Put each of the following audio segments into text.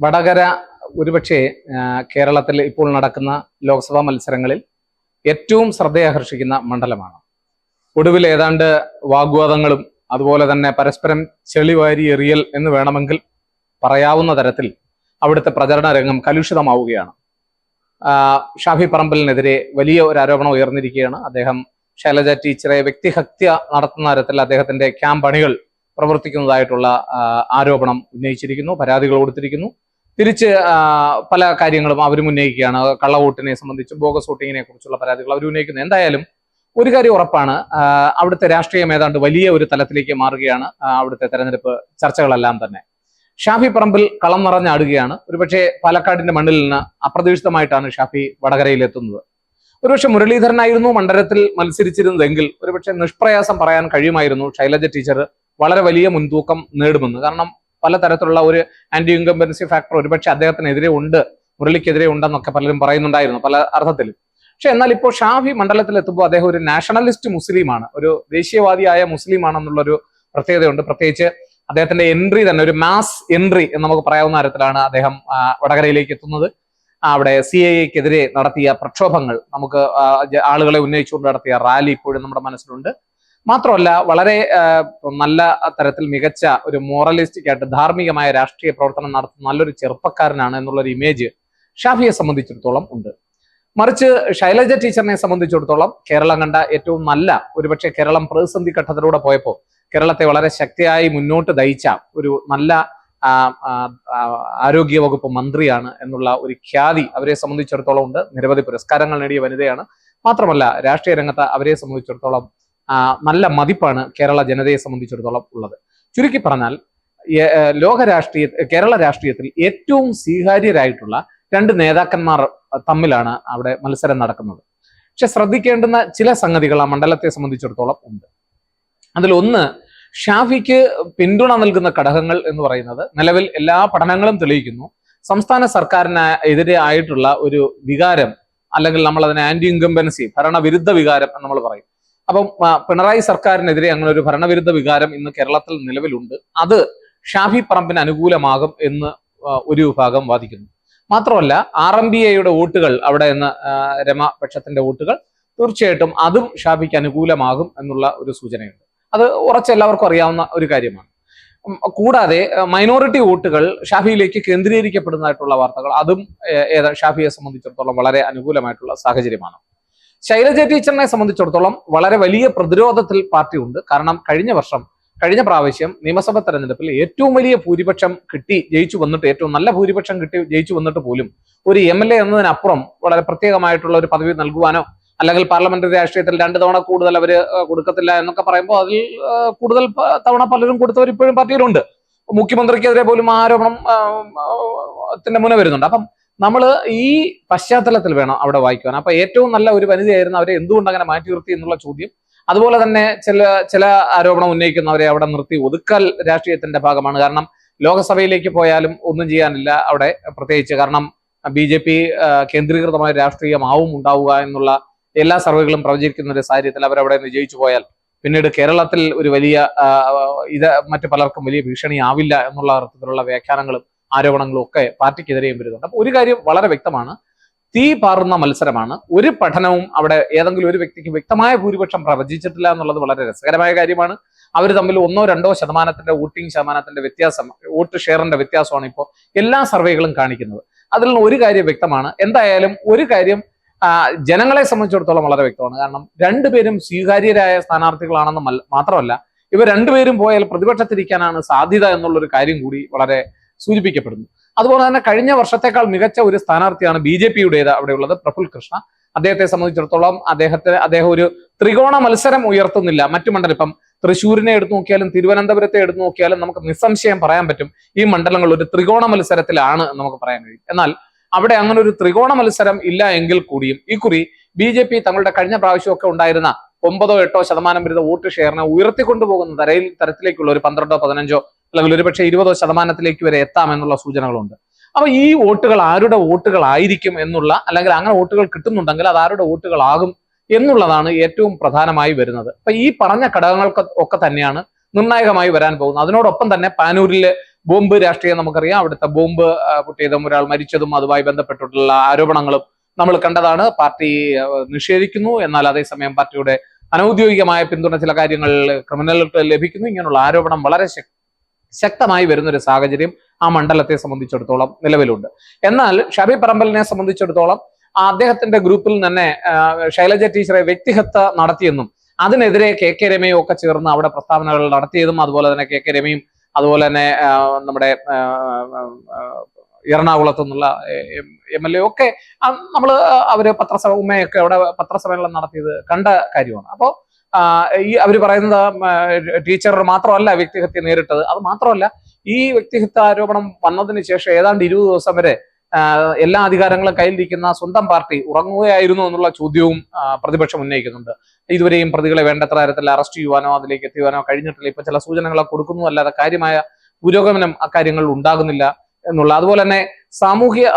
വടകര ഒരുപക്ഷെ കേരളത്തിൽ ഇപ്പോൾ നടക്കുന്ന ലോക്സഭാ മത്സരങ്ങളിൽ ഏറ്റവും ശ്രദ്ധയാകർഷിക്കുന്ന മണ്ഡലമാണ്. ഒടുവിൽ ഏതാണ്ട് വാഗ്വാദങ്ങളും അതുപോലെ തന്നെ പരസ്പരം ചെളിവാരി എറിയൽ എന്ന് വേണമെങ്കിൽ പറയാവുന്ന തരത്തിൽ അവിടുത്തെ പ്രചരണ രംഗം കലുഷിതമാവുകയാണ്. ഷാഫി പറമ്പലിനെതിരെ വലിയ ഒരു ആരോപണം ഉയർന്നിരിക്കുകയാണ്. അദ്ദേഹം ശൈലജ ടീച്ചറെ വ്യക്തിഹത്യ നടത്തുന്ന തരത്തിൽ അദ്ദേഹത്തിന്റെ ക്യാമ്പ് അണികൾ പ്രവർത്തിക്കുന്നതായിട്ടുള്ള ആരോപണം ഉന്നയിച്ചിരിക്കുന്നു, പരാതികൾ കൊടുത്തിരിക്കുന്നു. തിരിച്ച് പല കാര്യങ്ങളും അവരും ഉന്നയിക്കുകയാണ്. കള്ളവോട്ടിനെ സംബന്ധിച്ചും ബോഗസ് വോട്ടിങ്ങിനെ കുറിച്ചുള്ള പരാതികൾ അവർ ഉന്നയിക്കുന്നു. എന്തായാലും ഒരു കാര്യം ഉറപ്പാണ്, അവിടുത്തെ രാഷ്ട്രീയം ഏതാണ്ട് വലിയ ഒരു തലത്തിലേക്ക് മാറുകയാണ്. അവിടുത്തെ തെരഞ്ഞെടുപ്പ് ചർച്ചകളെല്ലാം തന്നെ ഷാഫി പറമ്പിൽ കളം നിറഞ്ഞാടുകയാണ്. ഒരുപക്ഷെ പാലക്കാടിന്റെ മണ്ണിൽ നിന്ന് അപ്രതീക്ഷിതമായിട്ടാണ് ഷാഫി വടകരയിൽ എത്തുന്നത്. ഒരുപക്ഷെ മുരളീധരനായിരുന്നു മണ്ഡലത്തിൽ മത്സരിച്ചിരുന്നതെങ്കിൽ ഒരുപക്ഷെ നിഷ്പ്രയാസം പറയാൻ കഴിയുമായിരുന്നു ശൈലജ ടീച്ചർ വളരെ വലിയ മുൻതൂക്കം നേടുമെന്ന്. കാരണം പലതരത്തിലുള്ള ഒരു ആന്റി ഇൻകംബൻസി ഫാക്ടർ ഒരുപക്ഷെ അദ്ദേഹത്തിനെതിരെ ഉണ്ട്, മുരളിക്കെതിരെ ഉണ്ടെന്നൊക്കെ പലരും പറയുന്നുണ്ടായിരുന്നു പല അർത്ഥത്തിലും. പക്ഷെ എന്നാൽ ഇപ്പോൾ ഷാഫി മണ്ഡലത്തിൽ എത്തുമ്പോൾ അദ്ദേഹം ഒരു നാഷണലിസ്റ്റ് മുസ്ലിമാണ്, ഒരു ദേശീയവാദിയായ മുസ്ലിമാണെന്നുള്ളൊരു പ്രത്യേകതയുണ്ട്. പ്രത്യേകിച്ച് അദ്ദേഹത്തിന്റെ എൻട്രി തന്നെ ഒരു മാസ് എൻട്രി എന്ന് നമുക്ക് പറയാവുന്ന തരത്തിലാണ് അദ്ദേഹം വടകരയിലേക്ക് എത്തുന്നത്. അവിടെ CAA-ക്കെതിരെ നടത്തിയ പ്രക്ഷോഭങ്ങൾ, നമുക്ക് ആളുകളെ ഉന്നയിച്ചുകൊണ്ട് നടത്തിയ റാലി ഇപ്പോഴും നമ്മുടെ മനസ്സിലുണ്ട്. മാത്രമല്ല വളരെ നല്ല തരത്തിൽ മികച്ച ഒരു മോറലിസ്റ്റിക് ആയിട്ട് ധാർമ്മികമായ രാഷ്ട്രീയ പ്രവർത്തനം നടത്തുന്ന നല്ലൊരു ചെറുപ്പക്കാരനാണ് എന്നുള്ളൊരു ഇമേജ് ഷാഫിയെ സംബന്ധിച്ചിടത്തോളം ഉണ്ട്. മറിച്ച് ശൈലജ ടീച്ചറിനെ സംബന്ധിച്ചിടത്തോളം കേരളം കണ്ട ഏറ്റവും നല്ല, ഒരുപക്ഷെ കേരളം പ്രതിസന്ധി ഘട്ടത്തിലൂടെ പോയപ്പോൾ കേരളത്തെ വളരെ ശക്തിയായി മുന്നോട്ട് നയിച്ച ഒരു നല്ല ആരോഗ്യ വകുപ്പ് മന്ത്രിയാണ് എന്നുള്ള ഒരു ഖ്യാതി അവരെ സംബന്ധിച്ചിടത്തോളം ഉണ്ട്. നിരവധി പുരസ്കാരങ്ങൾ നേടിയ വനിതയാണ്. മാത്രമല്ല രാഷ്ട്രീയ രംഗത്ത് അവരെ സംബന്ധിച്ചിടത്തോളം നല്ല മതിപ്പാണ് കേരള ജനതയെ സംബന്ധിച്ചിടത്തോളം ഉള്ളത്. ചുരുക്കി പറഞ്ഞാൽ കേരള രാഷ്ട്രീയത്തിൽ ഏറ്റവും സ്വീകാര്യരായിട്ടുള്ള രണ്ട് നേതാക്കന്മാർ തമ്മിലാണ് അവിടെ മത്സരം നടക്കുന്നത്. പക്ഷെ ശ്രദ്ധിക്കേണ്ടുന്ന ചില സംഗതികൾ ആ മണ്ഡലത്തെ സംബന്ധിച്ചിടത്തോളം ഉണ്ട്. അതിലൊന്ന്, ഷാഫിക്ക് പിന്തുണ നൽകുന്ന ഘടകങ്ങൾ എന്ന് പറയുന്നത് നിലവിൽ എല്ലാ പഠനങ്ങളും തെളിയിക്കുന്നു സംസ്ഥാന സർക്കാരിന് എതിരെ ആയിട്ടുള്ള ഒരു വികാരം, അല്ലെങ്കിൽ നമ്മൾ അതിനെ ആന്റി ഇൻകംബൻസി, ഭരണവിരുദ്ധ വികാരം എന്ന് നമ്മൾ പറയും. അപ്പം പിണറായി സർക്കാരിനെതിരെ അങ്ങനെ ഒരു ഭരണവിരുദ്ധ വികാരം ഇന്ന് കേരളത്തിൽ നിലവിലുണ്ട്. അത് ഷാഫി പറമ്പിന് അനുകൂലമാകും എന്ന് ഒരു വിഭാഗം വാദിക്കുന്നു. മാത്രമല്ല RMBAയുടെ വോട്ടുകൾ, അവിടെ നിന്ന് രമപക്ഷത്തിന്റെ വോട്ടുകൾ, തീർച്ചയായിട്ടും അതും ഷാഫിക്ക് അനുകൂലമാകും എന്നുള്ള ഒരു സൂചനയുണ്ട്. അത് ഉറച്ച എല്ലാവർക്കും അറിയാവുന്ന ഒരു കാര്യമാണ്. കൂടാതെ മൈനോറിറ്റി വോട്ടുകൾ ഷാഫിയിലേക്ക് കേന്ദ്രീകരിക്കപ്പെടുന്നതായിട്ടുള്ള വാർത്തകൾ, അതും ഷാഫിയെ സംബന്ധിച്ചിടത്തോളം വളരെ അനുകൂലമായിട്ടുള്ള സാഹചര്യമാണ്. ശൈലജ ടീച്ചറിനെ സംബന്ധിച്ചിടത്തോളം വളരെ വലിയ പ്രതിരോധത്തിൽ പാർട്ടി ഉണ്ട്. കാരണം കഴിഞ്ഞ പ്രാവശ്യം നിയമസഭാ തെരഞ്ഞെടുപ്പിൽ ഏറ്റവും വലിയ ഭൂരിപക്ഷം കിട്ടി ജയിച്ചു വന്നിട്ട്, ഏറ്റവും നല്ല ഭൂരിപക്ഷം കിട്ടി ജയിച്ചു വന്നിട്ട് പോലും ഒരു MLA എന്നതിനപ്പുറം വളരെ പ്രത്യേകമായിട്ടുള്ള ഒരു പദവി നൽകുവാനോ അല്ലെങ്കിൽ പാർലമെന്ററി രാഷ്ട്രീയത്തിൽ 2 തവണ കൂടുതൽ അവര് കൊടുക്കത്തില്ല എന്നൊക്കെ പറയുമ്പോൾ അതിൽ കൂടുതൽ തവണ പലരും കൊടുത്തവർ ഇപ്പോഴും പാർട്ടിയിലുണ്ട്. മുഖ്യമന്ത്രിക്കെതിരെ പോലും ആരോപണത്തിന്റെ മുന വരുന്നുണ്ട്. അപ്പം നമ്മൾ ഈ പശ്ചാത്തലത്തിൽ വേണം അവിടെ വായിക്കുവാൻ. അപ്പൊ ഏറ്റവും നല്ല ഒരു വനിതയായിരുന്നു, അവരെ എന്തുകൊണ്ട് അങ്ങനെ മാറ്റി നിർത്തി എന്നുള്ള ചോദ്യം. അതുപോലെ തന്നെ ചില ആരോപണം ഉന്നയിക്കുന്നവരെ അവിടെ നിർത്തി ഒതുക്കൽ രാഷ്ട്രീയത്തിന്റെ ഭാഗമാണ്. കാരണം ലോകസഭയിലേക്ക് പോയാലും ഒന്നും ചെയ്യാനില്ല അവിടെ, പ്രത്യേകിച്ച് കാരണം BJP കേന്ദ്രീകൃതമായ രാഷ്ട്രീയമാവും ഉണ്ടാവുക എന്നുള്ള എല്ലാ സർവേകളും പ്രവചിക്കുന്ന ഒരു സാഹചര്യത്തിൽ അവരവിടെ വിജയിച്ചു പോയാൽ പിന്നീട് കേരളത്തിൽ ഒരു വലിയ മറ്റു പലർക്കും വലിയ ഭീഷണിയാവില്ല എന്നുള്ള അർത്ഥത്തിലുള്ള വ്യാഖ്യാനങ്ങളും ആരോപണങ്ങളും ഒക്കെ പാർട്ടിക്കെതിരെയും വരുന്നുണ്ട്. അപ്പൊ ഒരു കാര്യം വളരെ വ്യക്തമാണ്, തീ പാറുന്ന മത്സരമാണ്. ഒരു പഠനവും അവിടെ ഏതെങ്കിലും ഒരു വ്യക്തിക്ക് വ്യക്തമായ ഭൂരിപക്ഷം പ്രവചിച്ചിട്ടില്ല എന്നുള്ളത് വളരെ രസകരമായ കാര്യമാണ്. അവർ തമ്മിൽ 1-2 ശതമാനത്തിന്റെ വോട്ടിംഗ് ശതമാനത്തിന്റെ വ്യത്യാസം, വോട്ട് ഷെയറിന്റെ വ്യത്യാസമാണ് ഇപ്പോൾ എല്ലാ സർവേകളും കാണിക്കുന്നത്. അതിൽ നിന്ന് ഒരു കാര്യം വ്യക്തമാണ്, എന്തായാലും ഒരു കാര്യം ജനങ്ങളെ സംബന്ധിച്ചിടത്തോളം വളരെ വ്യക്തമാണ്. കാരണം രണ്ടുപേരും സ്വീകാര്യരായ സ്ഥാനാർത്ഥികളാണെന്ന് മാത്രമല്ല, ഇവർ രണ്ടുപേരും പോയാൽ പ്രതിപക്ഷത്തിരിക്കാനാണ് സാധ്യത എന്നുള്ളൊരു കാര്യം കൂടി വളരെ സൂചിപ്പിക്കപ്പെടുന്നു. അതുപോലെ തന്നെ കഴിഞ്ഞ വർഷത്തേക്കാൾ മികച്ച ഒരു സ്ഥാനാർത്ഥിയാണ് BJP-യുടേത് അവിടെയുള്ളത്, പ്രഫുൽ കൃഷ്ണ. അദ്ദേഹത്തെ സംബന്ധിച്ചിടത്തോളം അദ്ദേഹം ഒരു ത്രികോണ മത്സരം ഉയർത്തുന്നില്ല. മറ്റു മണ്ഡലം, ഇപ്പം തൃശ്ശൂരിനെ എടുത്തു നോക്കിയാലും തിരുവനന്തപുരത്തെ എടുത്തു നോക്കിയാലും നമുക്ക് നിസ്സംശയം പറയാൻ പറ്റും ഈ മണ്ഡലങ്ങൾ ഒരു ത്രികോണ മത്സരത്തിലാണ് എന്ന് നമുക്ക് പറയാൻ കഴിയും. എന്നാൽ അവിടെ അങ്ങനെ ഒരു ത്രികോണ മത്സരം ഇല്ല എങ്കിൽ കൂടിയും ഇക്കുറി BJP തങ്ങളുടെ കഴിഞ്ഞ പ്രാവശ്യമൊക്കെ ഉണ്ടായിരുന്ന 9-8% വരുന്ന വോട്ട് ഷെയറിനെ ഉയർത്തിക്കൊണ്ടുപോകുന്ന തരത്തിലേക്കുള്ള ഒരു 12-15 അല്ലെങ്കിൽ ഒരുപക്ഷെ 20% വരെ എത്താമെന്നുള്ള സൂചനകളുണ്ട്. അപ്പൊ ഈ വോട്ടുകൾ ആരുടെ വോട്ടുകളായിരിക്കും എന്നുള്ള, അല്ലെങ്കിൽ അങ്ങനെ വോട്ടുകൾ കിട്ടുന്നുണ്ടെങ്കിൽ അത് ആരുടെ വോട്ടുകളാകും എന്നുള്ളതാണ് ഏറ്റവും പ്രധാനമായി വരുന്നത്. അപ്പൊ ഈ പറഞ്ഞ ഘടകങ്ങൾക്ക് ഒക്കെ തന്നെയാണ് നിർണായകമായി വരാൻ പോകുന്നത്. അതിനോടൊപ്പം തന്നെ പാനൂരിലെ ബോംബ് രാഷ്ട്രീയം നമുക്കറിയാം. അവിടുത്തെ ബോംബ് പൊട്ടിയതും ഒരാൾ മരിച്ചതും അതുമായി ബന്ധപ്പെട്ടിട്ടുള്ള ആരോപണങ്ങളും നമ്മൾ കണ്ടതാണ്. പാർട്ടി നിഷേധിക്കുന്നു. എന്നാൽ അതേസമയം പാർട്ടിയുടെ അനൌദ്യോഗികമായ പിന്തുണ ചില കാര്യങ്ങളിൽ ക്രിമിനലുകൾക്ക് ലഭിക്കുന്നു. ഇങ്ങനെയുള്ള ആരോപണം വളരെ ശക്തമായി വരുന്നൊരു സാഹചര്യം ആ മണ്ഡലത്തെ സംബന്ധിച്ചിടത്തോളം നിലവിലുണ്ട്. എന്നാൽ ഷാഫി പറമ്പലിനെ സംബന്ധിച്ചിടത്തോളം അദ്ദേഹത്തിന്റെ ഗ്രൂപ്പിൽ തന്നെ ശൈലജ ടീച്ചറെ വ്യക്തിഹത്യ നടത്തിയെന്നും അതിനെതിരെ കെ രമയും ഒക്കെ ചേർന്ന് അവിടെ പ്രസ്താവനകൾ നടത്തിയതും, അതുപോലെ തന്നെ കെ രമയും അതുപോലെ തന്നെ നമ്മുടെ എറണാകുളത്തു നിന്നുള്ള MLA ഒക്കെ അവര് ഉമ്മയൊക്കെ അവിടെ പത്രസമ്മേളനം നടത്തിയത് കണ്ട കാര്യമാണ്. അപ്പോൾ ഈ അവര് പറയുന്നത് ടീച്ചർ മാത്രമല്ല വ്യക്തിഹത്യ നേരിട്ടത്. അത് മാത്രമല്ല, ഈ വ്യക്തിഹത്യ ആരോപണം വന്നതിന് ശേഷം ഏതാണ്ട് 20 ദിവസം വരെ എല്ലാ അധികാരങ്ങളും കയ്യിലിരിക്കുന്ന സ്വന്തം പാർട്ടി ഉറങ്ങുകയായിരുന്നു എന്നുള്ള ചോദ്യവും പ്രതിപക്ഷം ഉന്നയിക്കുന്നുണ്ട്. ഇതുവരെയും പ്രതികളെ വേണ്ടത്ര തരത്തിൽ അറസ്റ്റ് ചെയ്യുവാനോ അതിലേക്ക് എത്തിയുവാനോ കഴിഞ്ഞിട്ടില്ല. ഇപ്പൊ ചില സൂചനകളൊക്കെ കൊടുക്കുന്നു, അല്ലാതെ കാര്യമായ പുരോഗമനം അക്കാര്യങ്ങളിൽ ഉണ്ടാകുന്നില്ല എന്നുള്ള. അതുപോലെ തന്നെ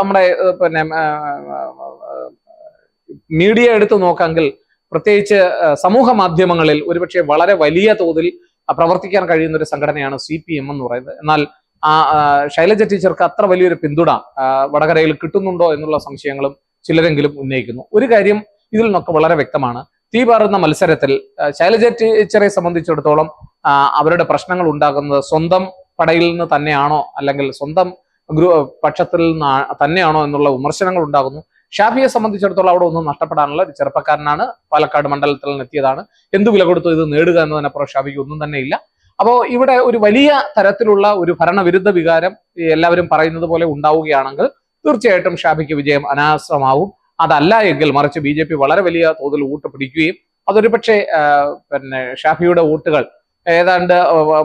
നമ്മുടെ മീഡിയ എടുത്തു നോക്കാമെങ്കിൽ പ്രത്യേകിച്ച് സമൂഹ മാധ്യമങ്ങളിൽ ഒരുപക്ഷെ വളരെ വലിയ തോതിൽ പ്രവർത്തിക്കാൻ കഴിയുന്ന ഒരു സംഘടനയാണ് CPM എന്ന് പറയുന്നത്. എന്നാൽ ശൈലജ ടീച്ചർക്ക് അത്ര വലിയൊരു പിന്തുണ വടകരയിൽ കിട്ടുന്നുണ്ടോ എന്നുള്ള സംശയങ്ങളും ചിലരെങ്കിലും ഉന്നയിക്കുന്നു. ഒരു കാര്യം ഇതിൽ നിന്നൊക്കെ വളരെ വ്യക്തമാണ്. തീ പാറുന്ന മത്സരത്തിൽ ശൈലജ ടീച്ചറെ സംബന്ധിച്ചിടത്തോളം അവരുടെ പ്രശ്നങ്ങൾ ഉണ്ടാകുന്നത് സ്വന്തം പടയിൽ നിന്ന് തന്നെയാണോ അല്ലെങ്കിൽ സ്വന്തം പക്ഷത്തിൽ നിന്ന് തന്നെയാണോ എന്നുള്ള വിമർശനങ്ങൾ ഉണ്ടാകുന്നു. ഷാഫിയെ സംബന്ധിച്ചിടത്തോളം അവിടെ ഒന്നും നഷ്ടപ്പെടാനുള്ള ഒരു ചെറുപ്പക്കാരനാണ്. പാലക്കാട് മണ്ഡലത്തിൽ നിന്ന് എത്തിയതാണ്. എന്തു വില കൊടുത്തു ഇത് നേടുക എന്നതിനപ്പുറം ഷാഫിക്ക് ഒന്നും തന്നെ ഇല്ല. അപ്പോൾ ഇവിടെ ഒരു വലിയ തരത്തിലുള്ള ഒരു ഭരണവിരുദ്ധ വികാരം എല്ലാവരും പറയുന്നത് പോലെ ഉണ്ടാവുകയാണെങ്കിൽ തീർച്ചയായിട്ടും ഷാഫിക്ക് വിജയം അനായാസമാവും. അതല്ല എങ്കിൽ മറിച്ച് BJP വളരെ വലിയ തോതിൽ വോട്ട് പിടിക്കുകയും അതൊരു പക്ഷേ ഷാഫിയുടെ വോട്ടുകൾ ഏതാണ്ട്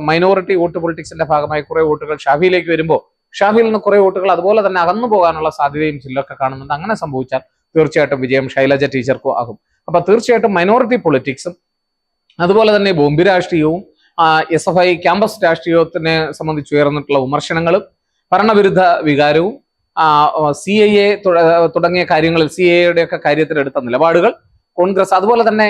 മൈനോറിറ്റി വോട്ട് പൊളിറ്റിക്സിന്റെ ഭാഗമായി കുറെ വോട്ടുകൾ ഷാഫിയിലേക്ക് വരുമ്പോൾ ഷാഫിയിൽ നിന്ന് കുറെ വോട്ടുകൾ അതുപോലെ തന്നെ അകന്നു പോകാനുള്ള സാധ്യതയും ചിലരൊക്കെ കാണുന്നുണ്ട്. അങ്ങനെ സംഭവിച്ചാൽ തീർച്ചയായിട്ടും വിജയം ശൈലജ ടീച്ചർക്കും ആകും. അപ്പൊ തീർച്ചയായിട്ടും മൈനോറിറ്റി പൊളിറ്റിക്സും അതുപോലെ തന്നെ ബോംബ് രാഷ്ട്രീയവും SFI ക്യാമ്പസ് രാഷ്ട്രീയത്തിനെ സംബന്ധിച്ച് ഉയർന്നിട്ടുള്ള വിമർശനങ്ങളും ഭരണവിരുദ്ധ വികാരവും CAA തുടങ്ങിയ കാര്യങ്ങളിൽ CAA ഒക്കെ കാര്യത്തിൽ എടുത്ത നിലപാടുകൾ കോൺഗ്രസ്, അതുപോലെ തന്നെ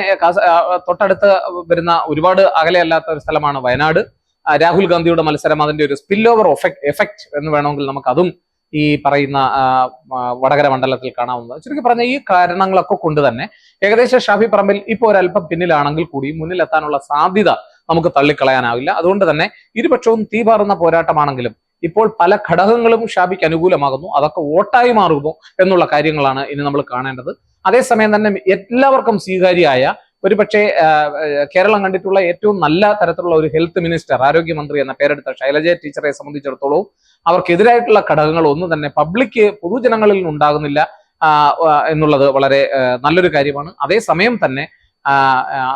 തൊട്ടടുത്ത് വരുന്ന ഒരുപാട് അകലെയല്ലാത്ത ഒരു സ്ഥലമാണ് വയനാട്. രാഹുൽ ഗാന്ധിയുടെ മത്സരം, അതിന്റെ ഒരു സ്പിൽ ഓവർ എഫക്ട് എന്ന് വേണമെങ്കിൽ നമുക്ക് അതും ഈ പറയുന്ന വടകര മണ്ഡലത്തിൽ കാണാവുന്നത്. ചുരുക്കി പറഞ്ഞ ഈ കാരണങ്ങളൊക്കെ കൊണ്ട് തന്നെ ഏകദേശം ഷാഫി പറമ്പിൽ ഇപ്പോൾ ഒരല്പം പിന്നിലാണെങ്കിൽ കൂടി മുന്നിലെത്താനുള്ള സാധ്യത നമുക്ക് തള്ളിക്കളയാനാവില്ല. അതുകൊണ്ട് തന്നെ ഇരുപക്ഷവും തീപാറുന്ന പോരാട്ടമാണെങ്കിലും ഇപ്പോൾ പല ഘടകങ്ങളും ഷാഫിക്ക് അനുകൂലമാകുന്നു. അതൊക്കെ വോട്ടായി മാറുന്നു എന്നുള്ള കാര്യങ്ങളാണ് ഇനി നമ്മൾ കാണേണ്ടത്. അതേസമയം തന്നെ എല്ലാവർക്കും സ്വീകാര്യമായ ഒരുപക്ഷെ കേരളം കണ്ടിട്ടുള്ള ഏറ്റവും നല്ല തരത്തിലുള്ള ഒരു ഹെൽത്ത് മിനിസ്റ്റർ, ആരോഗ്യമന്ത്രി എന്ന പേരെടുത്ത ശൈലജ ടീച്ചറെ സംബന്ധിച്ചിടത്തോളം അവർക്കെതിരായിട്ടുള്ള ഘടകങ്ങൾ ഒന്നും തന്നെ പൊതുജനങ്ങളിൽ നിന്നുണ്ടാകുന്നില്ല എന്നുള്ളത് വളരെ നല്ലൊരു കാര്യമാണ്. അതേസമയം തന്നെ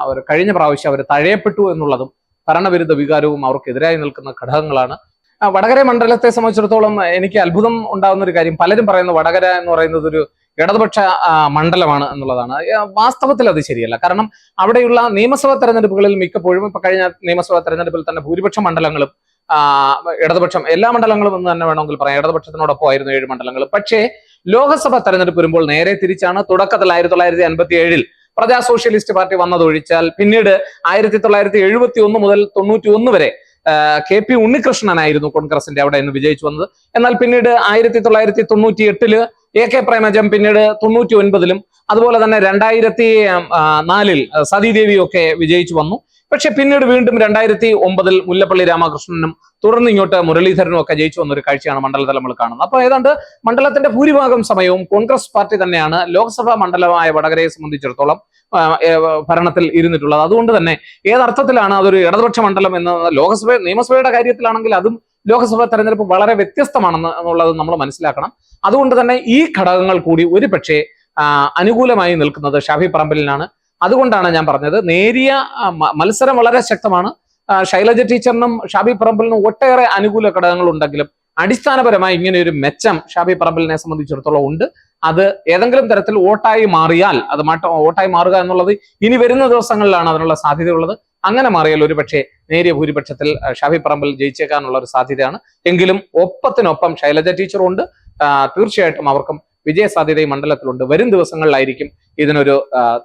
അവർ കഴിഞ്ഞ പ്രാവശ്യം അവർ തഴയപ്പെട്ടു എന്നുള്ളതും ഭരണവിരുദ്ധ വികാരവും അവർക്കെതിരായി നിൽക്കുന്ന ഘടകങ്ങളാണ്. വടകര മണ്ഡലത്തെ സംബന്ധിച്ചിടത്തോളം എനിക്ക് അത്ഭുതം ഉണ്ടാകുന്ന ഒരു കാര്യം, പലരും പറയുന്നു വടകര എന്ന് പറയുന്നത് ഒരു ഇടതുപക്ഷ മണ്ഡലമാണ് എന്നുള്ളതാണ്. വാസ്തവത്തിൽ അത് ശരിയല്ല. കാരണം അവിടെയുള്ള നിയമസഭാ തെരഞ്ഞെടുപ്പുകളിൽ മിക്കപ്പോഴും ഇപ്പൊ കഴിഞ്ഞ നിയമസഭാ തെരഞ്ഞെടുപ്പിൽ തന്നെ ഭൂരിപക്ഷ മണ്ഡലങ്ങളും ഇടതുപക്ഷം, എല്ലാ മണ്ഡലങ്ങളും എന്ന് തന്നെ വേണമെങ്കിൽ പറയാം, ഇടതുപക്ഷത്തിനോടൊപ്പം ആയിരുന്നു 7 മണ്ഡലങ്ങൾ. പക്ഷേ ലോക്സഭാ തെരഞ്ഞെടുപ്പ് വരുമ്പോൾ നേരെ തിരിച്ചാണ്. തുടക്കത്തിൽ 1957 പ്രജാ സോഷ്യലിസ്റ്റ് പാർട്ടി വന്നതൊഴിച്ചാൽ പിന്നീട് 1971 മുതൽ 91 വരെ KP ഉണ്ണികൃഷ്ണനായിരുന്നു കോൺഗ്രസിന്റെ അവിടെ നിന്ന് വിജയിച്ചു വന്നത്. എന്നാൽ പിന്നീട് 1998 AK പ്രേമജം, പിന്നീട് 99 അതുപോലെ തന്നെ 2004 സതീദേവിയും ഒക്കെ വിജയിച്ചു വന്നു. പക്ഷെ പിന്നീട് വീണ്ടും 2009 മുല്ലപ്പള്ളി രാമകൃഷ്ണനും തുടർന്ന് ഇങ്ങോട്ട് മുരളീധരനും ഒക്കെ ജയിച്ചു വന്ന ഒരു കാഴ്ചയാണ് മണ്ഡലത്തിൽ നമ്മൾ കാണുന്നത്. അപ്പൊ ഏതാണ്ട് മണ്ഡലത്തിന്റെ ഭൂരിഭാഗം സമയവും കോൺഗ്രസ് പാർട്ടി തന്നെയാണ് ലോക്സഭാ മണ്ഡലമായ വടകരയെ സംബന്ധിച്ചിടത്തോളം ഭരണത്തിൽ ഇരുന്നിട്ടുള്ളത്. അതുകൊണ്ട് തന്നെ ഏതർത്ഥത്തിലാണ് അതൊരു ഇടതുപക്ഷ മണ്ഡലം എന്ന് നിയമസഭയുടെ കാര്യത്തിലാണെങ്കിൽ അതും ലോക്സഭാ തെരഞ്ഞെടുപ്പ് വളരെ വ്യത്യസ്തമാണെന്നുള്ളത് നമ്മൾ മനസ്സിലാക്കണം. അതുകൊണ്ട് തന്നെ ഈ ഘടകങ്ങൾ കൂടി ഒരു പക്ഷേ അനുകൂലമായി നിൽക്കുന്നത് ഷാഫി പറമ്പലിനാണ്. അതുകൊണ്ടാണ് ഞാൻ പറഞ്ഞത് നേരിയ മത്സരം വളരെ ശക്തമാണ്. ശൈലജ ടീച്ചറിനും ഷാഫി പറമ്പലിനും ഒട്ടേറെ അനുകൂല ഘടകങ്ങൾ ഉണ്ടെങ്കിലും അടിസ്ഥാനപരമായി ഇങ്ങനെ ഒരു മെച്ചം ഷാഫി പറമ്പലിനെ സംബന്ധിച്ചിടത്തോളം ഉണ്ട്. അത് ഏതെങ്കിലും തരത്തിൽ വോട്ടായി മാറിയാൽ അത് വോട്ടായി മാറുക എന്നുള്ളത് ഇനി വരുന്ന ദിവസങ്ങളിലാണ് അതിനുള്ള സാധ്യതയുള്ളത്. അങ്ങനെ മാറിയാൽ ഒരു പക്ഷേ നേരിയ ഭൂരിപക്ഷത്തിൽ ഷാഫി പറമ്പിൽ ജയിച്ചേക്കാനുള്ള ഒരു സാധ്യതയാണ്. എങ്കിലും ഒപ്പത്തിനൊപ്പം ശൈലജ ടീച്ചറും ഉണ്ട്. തീർച്ചയായിട്ടും അവർക്കും വിജയ സാധ്യത ഈ മണ്ഡലത്തിലുണ്ട്. വരും ദിവസങ്ങളിലായിരിക്കും ഇതിനൊരു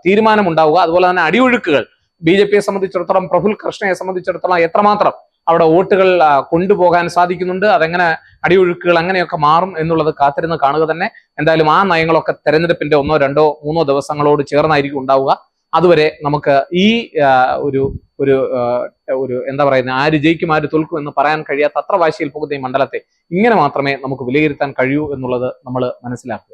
തീരുമാനം ഉണ്ടാവുക. അതുപോലെ തന്നെ അടിയൊഴുക്കുകൾ BJPയെ സംബന്ധിച്ചിടത്തോളം, പ്രഫുൽ കൃഷ്ണയെ സംബന്ധിച്ചിടത്തോളം എത്രമാത്രം അവിടെ വോട്ടുകൾ കൊണ്ടുപോകാൻ സാധിക്കുന്നുണ്ട്. അതെങ്ങനെ അടിയൊഴുക്കുകൾ അങ്ങനെയൊക്കെ മാറും എന്നുള്ളത് കാത്തിരുന്ന് കാണുക തന്നെ. എന്തായാലും ആ നയങ്ങളൊക്കെ തെരഞ്ഞെടുപ്പിന്റെ 1, 2, 3 ദിവസങ്ങളോട് ചേർന്നായിരിക്കും ഉണ്ടാവുക. അതുവരെ നമുക്ക് ഈ ഒരു ഒരു ഒരു എന്താ പറയുന്നത്, ആര് ജയിക്കും ആര് തോൽക്കും എന്ന് പറയാൻ കഴിയാത്ത അത്ര വാശിയിൽ പോകുന്ന ഈ മണ്ഡലത്തെ ഇങ്ങനെ മാത്രമേ നമുക്ക് വിലയിരുത്താൻ കഴിയൂ എന്നുള്ളത് നമ്മൾ മനസ്സിലാക്കുക.